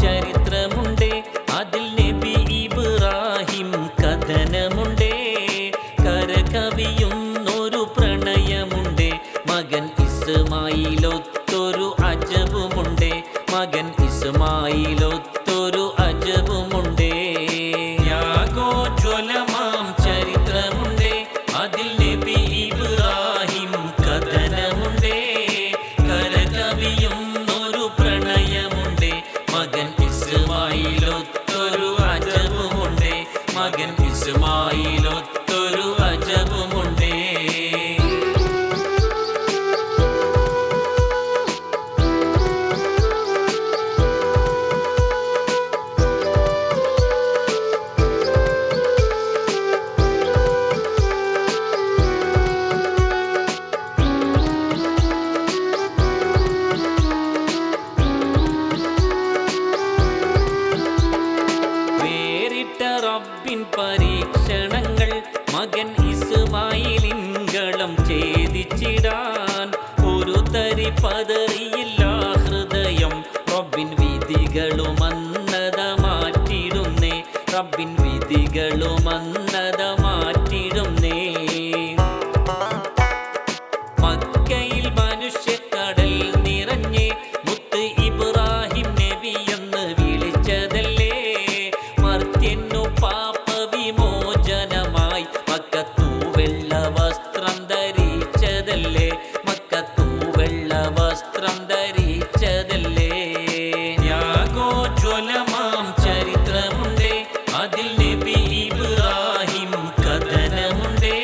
ചരിത്രമുണ്ടേ, അതിൽ നബി ഇബ്രാഹിം കഥനമുണ്ടേ. കരകവിയുന്നൊരു പ്രണയമുണ്ടേ, മകൻ ഇസ്മായിലൊത്തൊരു അജബുമുണ്ടേ, മകൻ ഇസ്മായിലൊത്തൊരു അജബുമുണ്ടേ. യാഗോജ്വലമാം ചരിത്രമുണ്ടേ, അതിൽ നബി ഇബ്രാഹിം കഥനമുണ്ടേ. കരകവിയുന്നൊരു പ്രണയമുണ്ടേ, മകൻ ഇസ്മായിലൊത്തൊരു അജബുമുണ്ടേ, മകൻ ഇസ്മായിലൊത്തൊരു അജബുമുണ്ടേ. റബ്ബിൻ പരീക്ഷണങ്ങൾ മകൻ ഇസ്മായിലിൻകളം ഛേദിച്ചിടാൻ ഒരു തരി പതറിയില്ല ഹൃദയം. റബ്ബിൻ വിധികളുമന്നത മാറ്റിടുന്നേ, റബ്ബിൻ വിധികളുമന്നത മാറ്റിടുന്നേ. മക്കയിൽ മനുഷ്യക്കടൽ നിറഞ്ഞേ, മുത്ത് ഇബ്രാഹിം നബി എന്ന് വിളിച്ചതല്ലേ. മർത്യനു പാപവിമോചനമായി മക്കത്തു വെള്ള വസ്ത്രം ധരിച്ചതല്ലേ, മക്കത്തു വെള്ള വസ്ത്രം ധരിച്ചതല്ലേ. യാഗോജ്വലമാം ചരിത്രമുണ്ടേ, അതിൽ നബി ഇബ്രാഹിം കഥനമുണ്ടേ.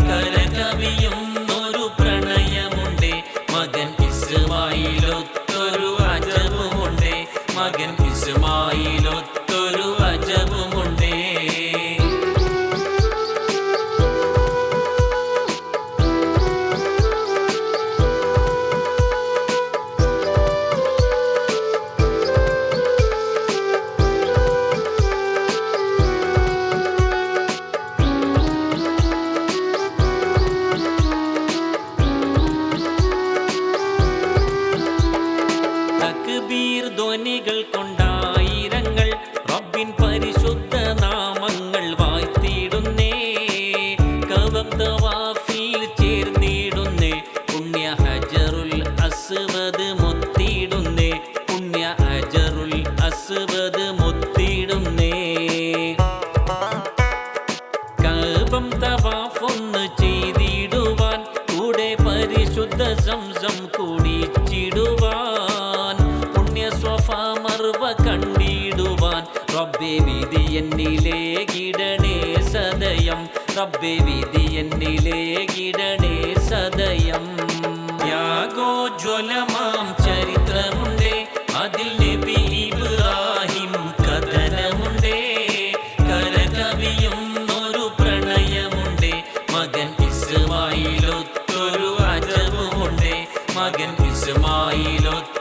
കരകവിയുന്നൊരു പ്രണയമുണ്ടേ, മകൻ ഇസ്മായിലൊത്തൊരു അജബുമുണ്ടേ, മകൻ ഇസ്മായിലൊത്തൊരു അജബുമുണ്ടേ. തക്ബീർ ധ്വനികൾ കൊണ്ടായിരങ്ങൾ റബ്ബിൻ പരിശുദ്ധ നാമങ്ങൾ വാഴ്ത്തിയിടുന്നേ. കഅബ തവാഫിൽ ചേർന്നിടുന്നേ, പുണ്യ ഹജറുൽ അസ്വദ് മുത്തിയിടുന്നേ, പുണ്യ ഹജറുൽ അസ്വദ് മുത്തിയിടുന്നേ. കഅബ തവാഫൊന്ന് ചെയ്തിടുവാൻ, കൂടെ പരിശുദ്ധ സംസം കുടിച്ചിടുവാൻ, സ്വഫാ മർവ കണ്ടിടുവാൻ റബ്ബേ വിധി എന്നിലേകിടണേ സദയം, റബ്ബേ വിധി എന്നിലേകിടണേ സദയം. യാഗോജ്വലമാം ചരിത്രമുണ്ടേ, അതിൽ നബി ഇബ്രാഹിം കഥനമുണ്ടേ. കരകവിയുന്നൊരു പ്രണയമുണ്ടേ, മകൻ ഇസ്മായിലൊത്തൊരു അജബുമുണ്ടേ, മകൻ ഇസ്മായിലൊത്തൊരു